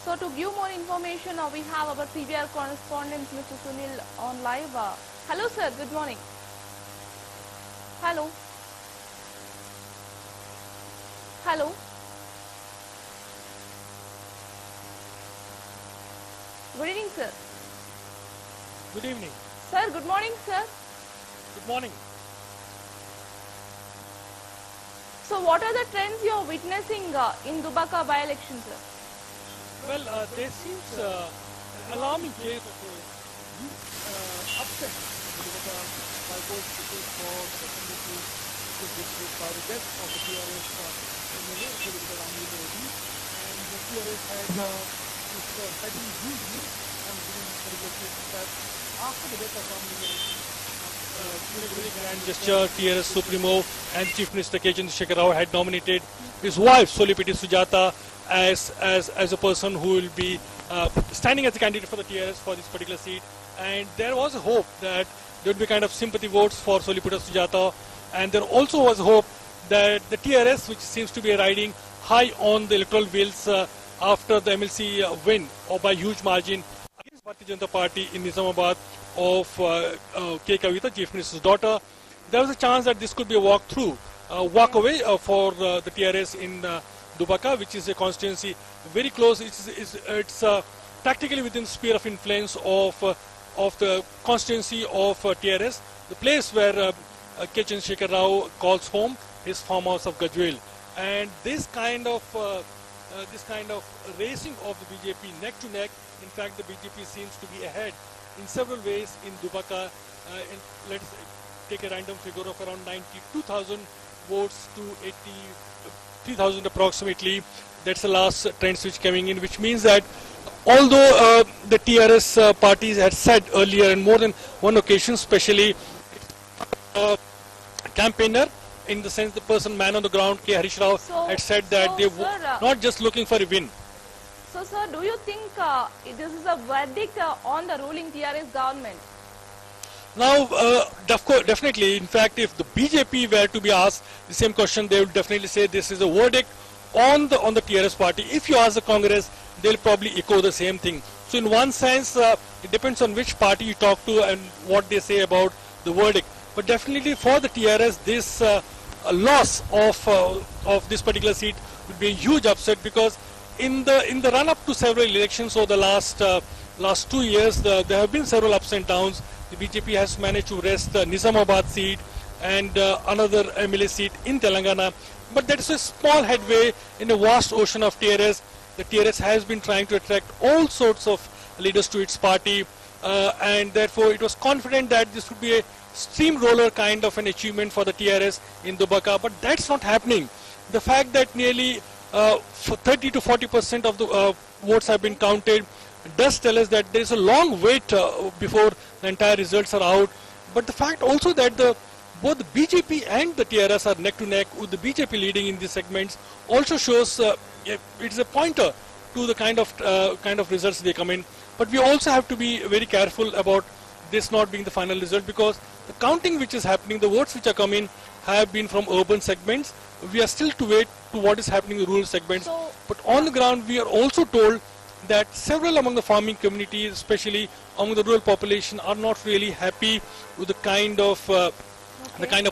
So to give more information, we have our CVR correspondent Mr. Sunil on live. Hello sir, good morning. Hello. Hello. Good evening sir. Good evening. Sir, good morning sir. Good morning. So what are the trends you are witnessing in Dubbaka by-election sir? Well, there seems alarming case of a huge upset in the bypoll ticket for the assembly to district by the death of the TRS MLA, political Amir, and the TRS had fighting hugely on giving particular statement that after the death of Amir, Grand gesture, TRS Supremo and Chief Minister K. Chandrasekhar Rao had nominated his wife Solipiti Sujata as a person who will be standing as a candidate for the TRS for this particular seat, and there was a hope that there would be kind of sympathy votes for Solipiti Sujata, and there also was hope that the TRS, which seems to be riding high on the electoral wheels after the MLC win or by huge margin against Bharatiya Janata Party in Nizamabad of K. Kavita, Chief Minister's daughter, there was a chance that this could be a walk away for the TRS in Dubbaka, which is a constituency very close. It's practically within sphere of influence of the constituency of TRS, the place where K. Chandrasekhar Rao calls home, his farmhouse of Gajwel. And this kind of racing of the BJP neck to neck. In fact, the BJP seems to be ahead in several ways in Dubbaka. Let's take a random figure of around 92,000 votes to 83,000 approximately. That's the last trend switch coming in, which means that although the TRS parties had said earlier in more than one occasion, especially campaigner, in the sense the man on the ground, K. Harish Rao, had said that they were not just looking for a win. So sir, do you think this is a verdict on the ruling TRS government? Now, definitely, in fact, if the BJP were to be asked the same question, they would definitely say this is a verdict on the TRS party. If you ask the Congress, they'll probably echo the same thing. So in one sense, it depends on which party you talk to and what they say about the verdict. But definitely for the TRS, this loss of this particular seat would be a huge upset, because in the run-up to several elections over the last 2 years, there have been several ups and downs. The BJP has managed to wrest the Nizamabad seat and another MLA seat in Telangana. But that is a small headway in a vast ocean of TRS. The TRS has been trying to attract all sorts of leaders to its party, and therefore it was confident that this would be a steamroller kind of an achievement for the TRS in Dubbaka. But that's not happening. The fact that nearly 30 to 40% of the votes have been counted does tell us that there is a long wait before the entire results are out. But the fact also that both the BJP and the TRS are neck to neck, with the BJP leading in these segments, also shows it's a pointer to the kind of results they come in. But we also have to be very careful about this not being the final result, because the counting which is happening, the votes which are coming, have been from urban segments. We are still to wait to what is happening in rural segments. But on the ground, we are also told that several among the farming communities, especially among the rural population, are not really happy with the kind of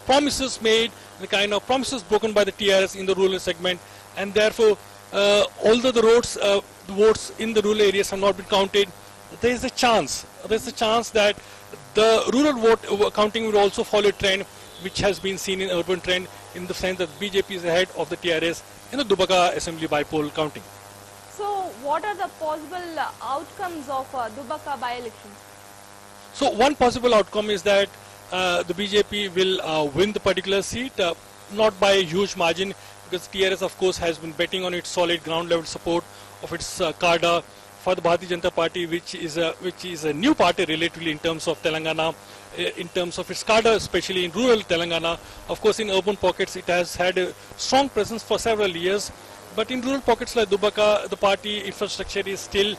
promises made, the kind of promises broken by the TRS in the rural segment, and therefore, although the votes in the rural areas have not been counted, there is a chance that the rural vote counting will also follow a trend which has been seen in urban trend, in the sense that BJP is ahead of the TRS in the Dubbaka assembly bypoll counting. So what are the possible outcomes of Dubbaka by-elections? So one possible outcome is that the BJP will win the particular seat, not by a huge margin, because TRS of course has been betting on its solid ground level support of its cadre for the Bharatiya Janata Party, which is a new party relatively in terms of Telangana, in terms of its cadre, especially in rural Telangana. Of course, in urban pockets, it has had a strong presence for several years. But in rural pockets like Dubbaka, the party infrastructure is still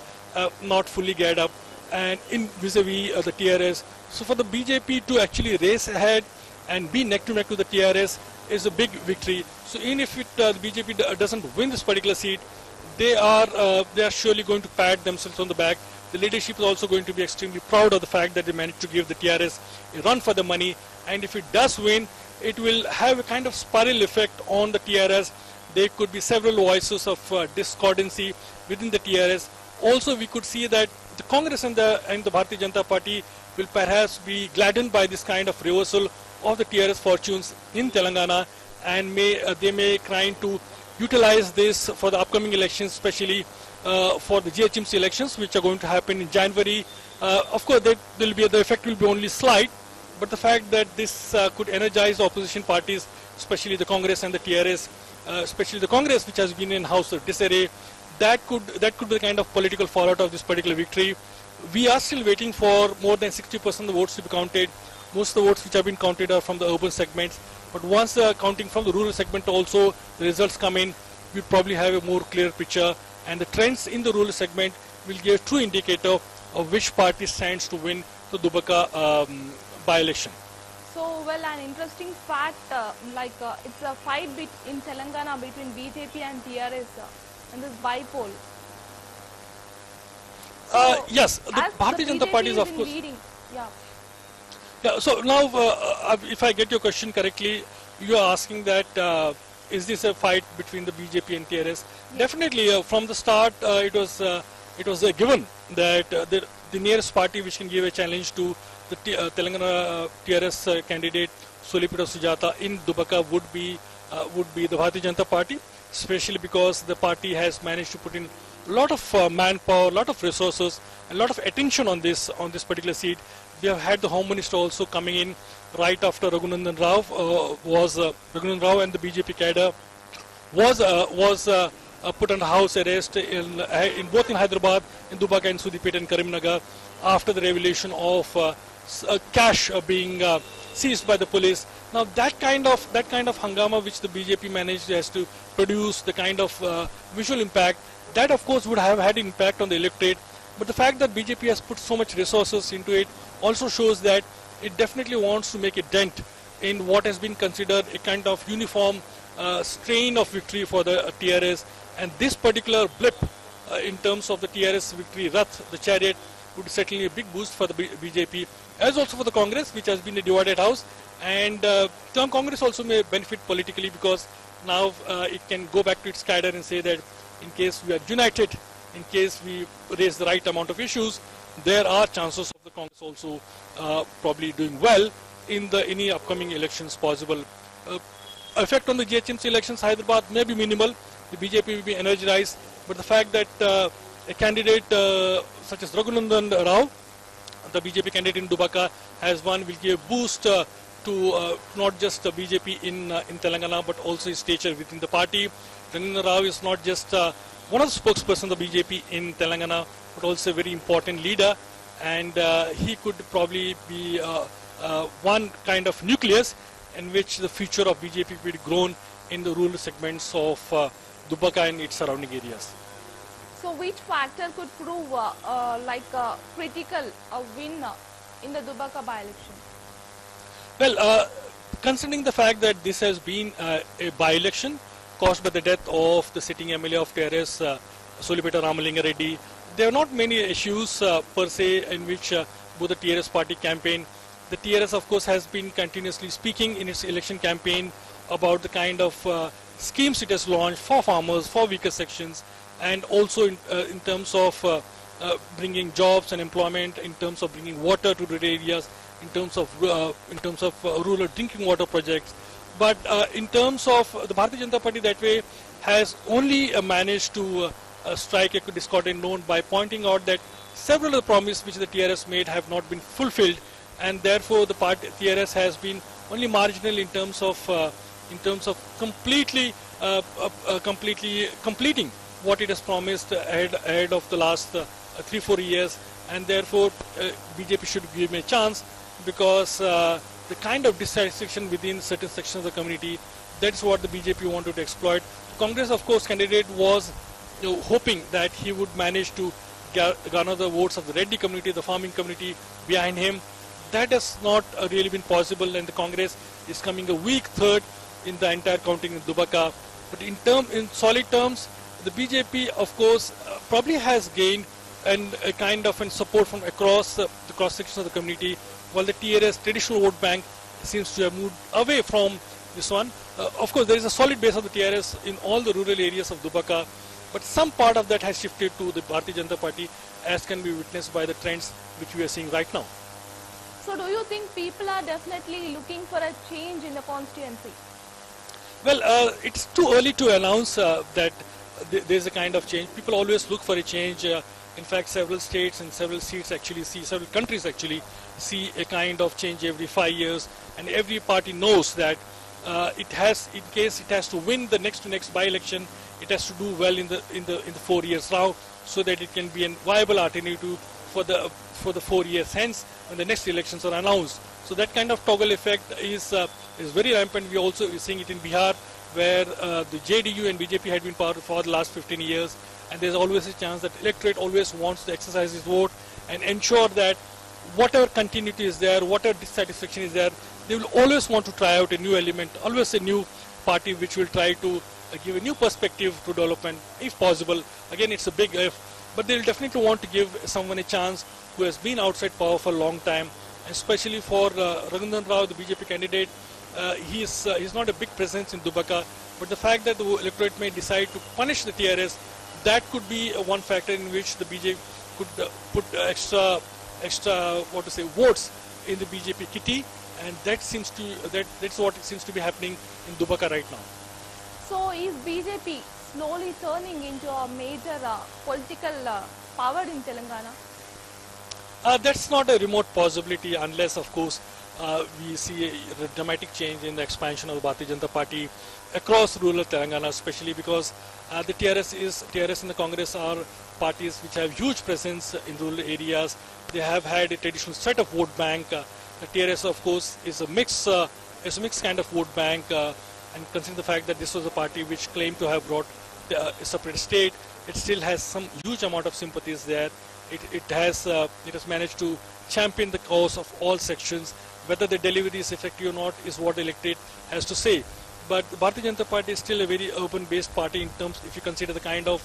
not fully geared up, and in vis-a-vis the TRS. So for the BJP to actually race ahead and be neck to neck to the TRS is a big victory. So even if the BJP doesn't win this particular seat, they are surely going to pat themselves on the back. The leadership is also going to be extremely proud of the fact that they managed to give the TRS a run for the money, and if it does win, it will have a kind of spiral effect on the TRS. There could be several voices of discordancy within the TRS. Also, we could see that the Congress and the Bharatiya Janata Party will perhaps be gladdened by this kind of reversal of the TRS fortunes in Telangana, and they may try to utilize this for the upcoming elections, especially for the GHMC elections, which are going to happen in January. Of course, the effect will be only slight, but the fact that this could energize opposition parties, especially the Congress and the TRS, especially the Congress, which has been in house of disarray, that could be the kind of political fallout of this particular victory. We are still waiting for more than 60% of the votes to be counted. Most of the votes which have been counted are from the urban segments. But once the counting from the rural segment also, the results come in, we probably have a more clear picture. And the trends in the rural segment will give a true indicator of which party stands to win the Dubbaka by-election. So, well, an interesting fact, it's a fight in Telangana between BJP and TRS in this bypoll. So, yes, the Bharatiya Janata Party is of course leading. Yeah. Yeah. So now, if I get your question correctly, you are asking that is this a fight between the BJP and TRS? Yeah. Definitely, from the start, it was a given that the nearest party which can give a challenge to the Telangana TRS candidate Solipita Sujata in Dubbaka would be the Bharatiya Janata Party, especially because the party has managed to put in a lot of manpower, a lot of resources, and a lot of attention on this particular seat. We have had the Home Minister also coming in right after Raghunandan Rao Raghunandan Rao and the BJP cadre was put under house arrest in both in Hyderabad, in Dubbaka, in Sudipet and Karimnagar, after the revelation of cash being seized by the police. Now that kind of hangama which the BJP managed has to produce, the kind of visual impact, that of course would have had impact on the electorate. But the fact that BJP has put so much resources into it also shows that it definitely wants to make a dent in what has been considered a kind of uniform strain of victory for the TRS. And this particular blip in terms of the TRS victory Rath, the chariot, would certainly be a big boost for the BJP, as also for the Congress, which has been a divided house. And term Congress also may benefit politically, because now it can go back to its cadre and say that in case we are united, in case we raise the right amount of issues, there are chances of the Congress also probably doing well in any upcoming elections possible. Effect on the GHMC elections, Hyderabad may be minimal. The BJP will be energized, but the fact that a candidate such as Raghunandan Rao, the BJP candidate in Dubbaka, has won, will give a boost to not just the BJP in Telangana, but also his stature within the party. Raghunandan Rao is not just one of the spokespersons of the BJP in Telangana, but also a very important leader, and he could probably be one kind of nucleus in which the future of BJP will be grown in the rural segments of Dubbaka and its surrounding areas. So which factor could prove critical win in the Dubbaka by-election? Well, considering the fact that this has been a by-election caused by the death of the sitting MLA of TRS, Solipeta Ramalinga Reddy, there are not many issues per se in which both the TRS party campaign. The TRS, of course, has been continuously speaking in its election campaign about the kind of schemes it has launched for farmers, for weaker sections, and also in terms of bringing jobs and employment, in terms of bringing water to rural areas, in terms of rural drinking water projects. But in terms of the Bharatiya Janata Party, that way has only managed to strike a discordant note by pointing out that several of the promises which the TRS made have not been fulfilled, and therefore the TRS has been only marginal in terms of completely completing what it has promised ahead of the last 3-4 years, and therefore BJP should give him a chance, because the kind of dissatisfaction within certain sections of the community, that's what the BJP wanted to exploit. Congress, of course, candidate was hoping that he would manage to garner the votes of the Reddy community, the farming community behind him. That has not really been possible, and the Congress is coming a weak third in the entire counting in Dubbaka. But in solid terms, the BJP, of course, probably has gained a kind of support from across the cross section of the community, while the TRS traditional vote bank seems to have moved away from this one. Of course, there is a solid base of the TRS in all the rural areas of Dubbaka, but some part of that has shifted to the Bharatiya Janata Party, as can be witnessed by the trends which we are seeing right now. So do you think people are definitely looking for a change in the constituency? Well, it's too early to announce that there's a kind of change. People always look for a change. In fact, several states and several countries actually see a kind of change every 5 years, and every party knows that in case it has to win the next by-election, it has to do well in the 4 years now, so that it can be a viable alternative for the 4 years hence when the next elections are announced. So that kind of toggle effect is very rampant. We also seeing it in Bihar, where the JDU and BJP had been power for the last 15 years, and there's always a chance that electorate always wants to exercise his vote and ensure that whatever continuity is there, whatever dissatisfaction is there, they will always want to try out a new element, always a new party which will try to give a new perspective to development, if possible. Again, it's a big if, but they will definitely want to give someone a chance who has been outside power for a long time, especially for Raghunandan Rao, the BJP candidate. He's not a big presence in Dubbaka, but the fact that the electorate may decide to punish the TRS, that could be one factor in which the BJP could put extra votes in the BJP kitty, and that's what it seems to be happening in Dubbaka right now. So is BJP slowly turning into a major political power in Telangana? That's not a remote possibility, unless, of course, we see a dramatic change in the expansion of the Bharatiya Janata Party across rural Telangana, especially because the TRS and the Congress are parties which have huge presence in rural areas. They have had a traditional set of vote bank. The TRS, of course, is a mixed kind of vote bank, and considering the fact that this was a party which claimed to have brought a separate state, it still has some huge amount of sympathies there. It has managed to champion the cause of all sections. Whether the delivery is effective or not is what the electorate has to say. But the Bharatiya Janata Party is still a very urban-based party in terms, if you consider the kind of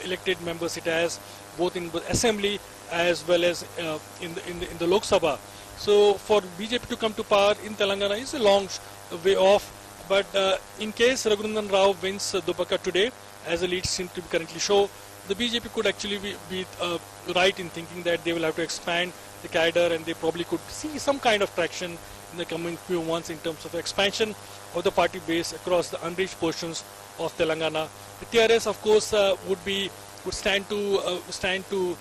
elected members it has, both in the assembly as well as in the Lok Sabha. So for BJP to come to power in Telangana is a long way off. But in case Raghunandan Rao wins Dubbaka today, as the leads seem to currently show, the BJP could actually be right in thinking that they will have to expand the cadre, and they probably could see some kind of traction in the coming few months in terms of expansion of the party base across the unreached portions of Telangana. The TRS, of course, would stand to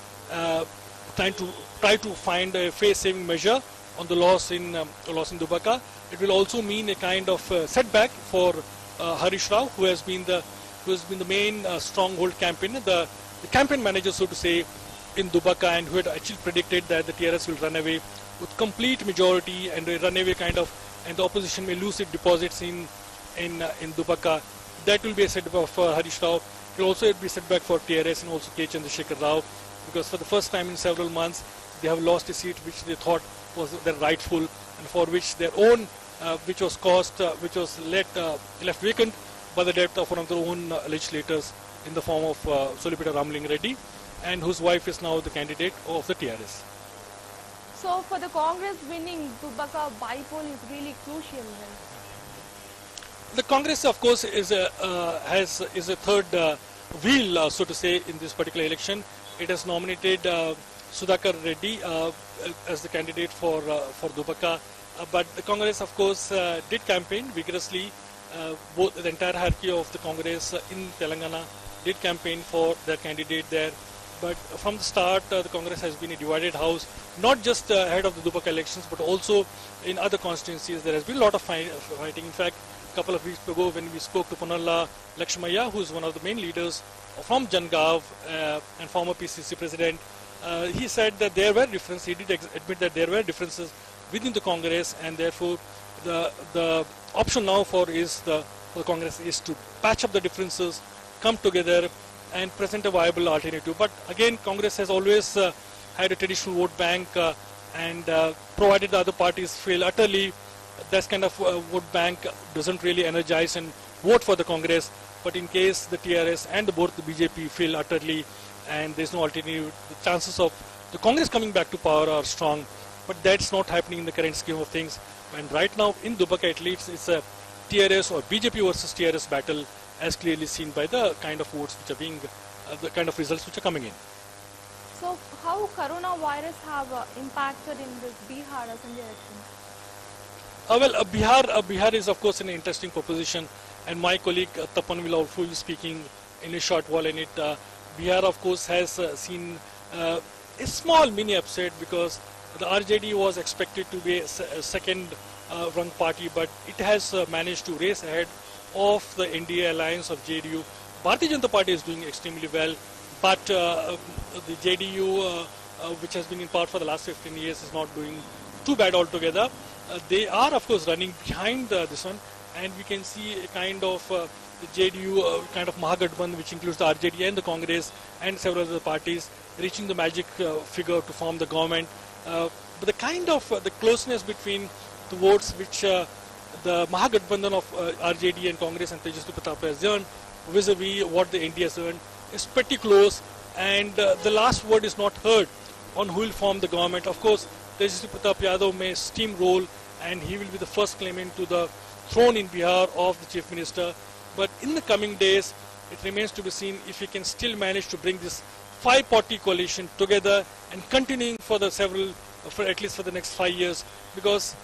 try to find a face-saving measure on the loss in Dubbaka. It will also mean a kind of setback for Harish Rao, who has been the main stronghold campaigner, the campaign manager, so to say, in Dubbaka, and who had actually predicted that the TRS will run away with complete majority and a runaway kind of, and the opposition may lose its deposits in Dubbaka. That will be a setback for Harish Rao. It will also be a setback for TRS and also K. Chandrasekhar Rao, because for the first time in several months they have lost a seat which they thought was their rightful, and for which their own, which was left vacant by the death of one of their own legislators in the form of Solipita Ramling Reddy, and whose wife is now the candidate of the TRS. So for the Congress winning Dubbaka, bypoll is really crucial then. The Congress, of course, is a third wheel, so to say, in this particular election. It has nominated Sudhakar Reddy as the candidate for Dubbaka, but the Congress, of course, did campaign vigorously. Both the entire hierarchy of the Congress in Telangana did campaign for their candidate there. But from the start, the Congress has been a divided house, not just ahead of the Dubbaka elections, but also in other constituencies. There has been a lot of fighting. In fact, a couple of weeks ago, when we spoke to Punalla Lakshmaya, who is one of the main leaders from Jangav and former PCC president, he said that there were differences. He did admit that there were differences within the Congress, and therefore the option now for the Congress is to patch up the differences, come together, and present a viable alternative. But again, Congress has always had a traditional vote bank, and provided the other parties fail utterly, that kind of vote bank doesn't really energize and vote for the Congress. But in case the TRS and both the BJP fail utterly and there's no alternative, the chances of the Congress coming back to power are strong. But that's not happening in the current scheme of things. And right now in Dubbaka at least it's a TRS or BJP versus TRS battle, as clearly seen by the kind of votes which are being, the kind of results which are coming in. So how coronavirus have impacted in this Bihar assembly election? Bihar is of course an interesting proposition, and my colleague Tapan will also be speaking in a short while in it. Bihar of course has seen a small mini upset because the RJD was expected to be a second rung party, but it has managed to race ahead of the NDA alliance of JDU. Bharatiya Janata Party is doing extremely well, but the JDU, which has been in power for the last 15 years, is not doing too bad altogether. They are of course running behind this one, and we can see a kind of the JDU kind of Mahagathbandhan, which includes the RJD and the Congress and several other parties, reaching the magic figure to form the government. But the kind of the closeness between the votes which the Mahagathbandhan of RJD and Congress and Tejasvi Pratap has earned vis-a-vis what the NDA has earned is pretty close, and the last word is not heard on who will form the government. Of course, Tejasvi Pratap Yadav may steamroll and he will be the first claimant to the throne in Bihar of the Chief Minister. But in the coming days, it remains to be seen if he can still manage to bring this five-party coalition together and continuing for at least for the next 5 years, because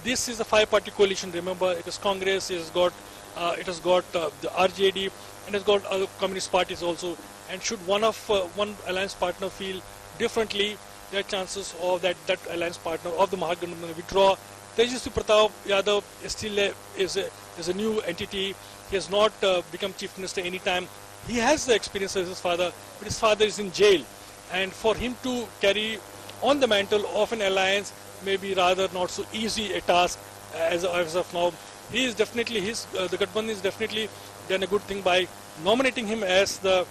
this is a five-party coalition. Remember, it is Congress, it has got the RJD, and has got other communist parties also. And should one alliance partner feel differently, there are chances of that alliance partner of the Mahagathbandhan withdraw. Tejasvi Pratap Yadav is still is a new entity. He has not become Chief Minister anytime. He has the experience as his father, but his father is in jail, and for him to carry on the mantle of an alliance may be rather not so easy a task as of now. He is definitely the Gathbandhan is definitely done a good thing by nominating him as the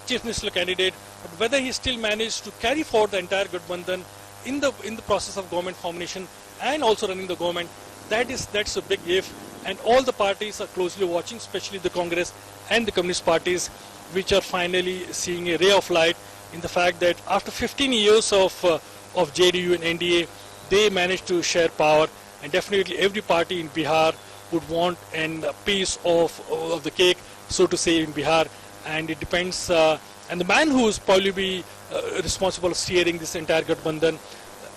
Chief Minister candidate, but whether he still managed to carry forward the entire Gathbandhan in the process of government formation and also running the government, that's a big if, and all the parties are closely watching, especially the Congress and the communist parties, which are finally seeing a ray of light in the fact that after 15 years of JDU and NDA, they managed to share power, and definitely every party in Bihar would want a piece of the cake, so to say, in Bihar. And it depends, and the man who is probably be responsible for steering this entire Gathbandhan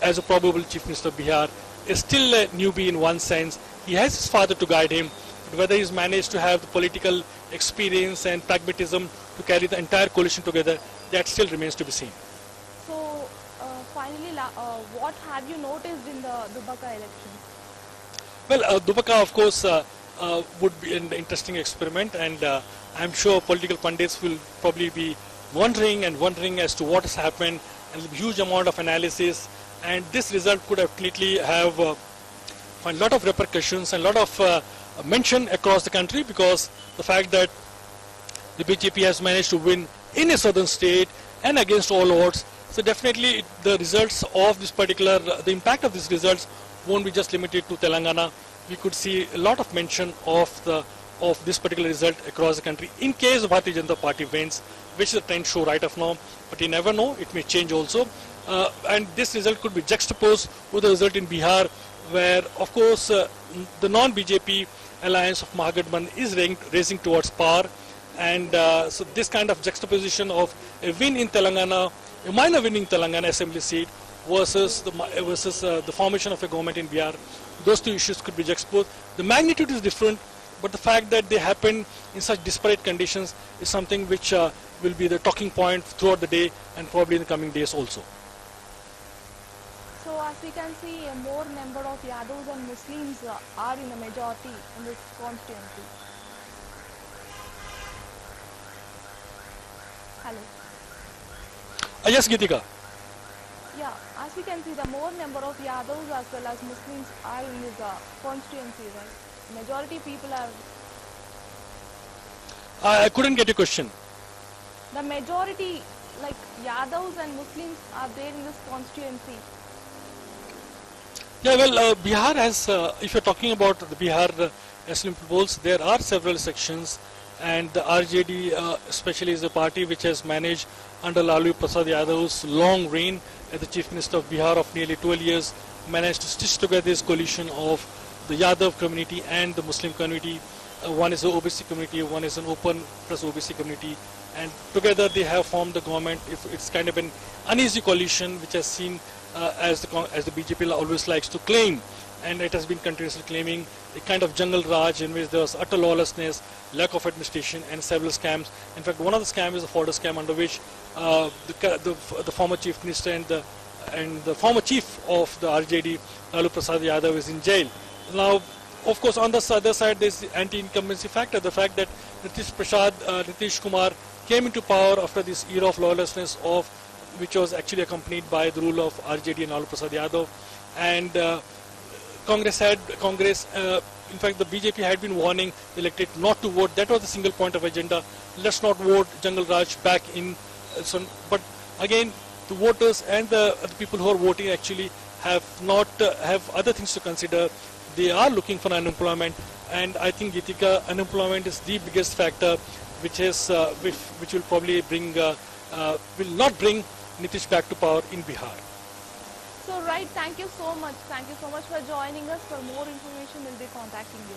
as a probable Chief Minister of Bihar is still a newbie in one sense. He has his father to guide him, but whether he's managed to have the political experience and pragmatism to carry the entire coalition together, that still remains to be seen. So, finally, what have you noticed in the Dubbaka election? Well, Dubbaka, of course, would be an interesting experiment, and I'm sure political pundits will probably be wondering as to what has happened, and a huge amount of analysis, and this result could definitely have a lot of repercussions and a lot of mention across the country, because the fact that the BJP has managed to win in a southern state and against all odds, so definitely the results of this particular, the impact of these results won't be just limited to Telangana. We could see a lot of mention of this particular result across the country in case Bharatiya Janata Party wins, which is the trend show right of now, but you never know, it may change also. And this result could be juxtaposed with the result in Bihar, where of course the non-BJP alliance of Mahagathbandhan is racing towards power, and so this kind of juxtaposition of a win in Telangana, a minor win in Telangana assembly seat versus the formation of a government in Bihar, those two issues could be juxtaposed. The magnitude is different, but the fact that they happen in such disparate conditions is something which will be the talking point throughout the day and probably in the coming days also. So as we can see, a more number of Yadavs and Muslims are in a majority in this constituency. Hello. Yes, Gitika. Yeah, as we can see, the more number of Yadavs as well as Muslims are in this constituency, right? Majority people are... I couldn't get your question. The majority, like Yadavs and Muslims, are there in this constituency. Yeah, well, Bihar has, if you're talking about the Bihar asylum polls, there are several sections, and the RJD especially is a party which has managed under Lalu Prasad Yadav's long reign as the Chief Minister of Bihar of nearly 12 years, managed to stitch together this coalition of the Yadav community and the Muslim community. One is the OBC community, one is an open plus OBC community, and together they have formed the government. It's kind of an uneasy coalition which has seen, as the BJP always likes to claim, and it has been continuously claiming, a kind of jungle raj in which there was utter lawlessness, lack of administration, and several scams. In fact, one of the scams is a fodder scam under which the former chief minister and the former chief of the RJD, Lalu Prasad Yadav, is in jail. Now, of course, on the other side, there is the anti-incumbency factor, the fact that Nitish Kumar came into power after this era of lawlessness, which was actually accompanied by the rule of RJD and Lalu Prasad Yadav, and Congress, in fact, the BJP had been warning the electorate not to vote. That was the single point of agenda. Let's not vote Jungle Raj back in. But again, the voters and the people who are voting actually have other things to consider. They are looking for unemployment, and I think, Geetika, unemployment is the biggest factor, which will probably will not bring Nitish back to power in Bihar. So right, thank you so much. Thank you so much for joining us. For more information, we'll be contacting you.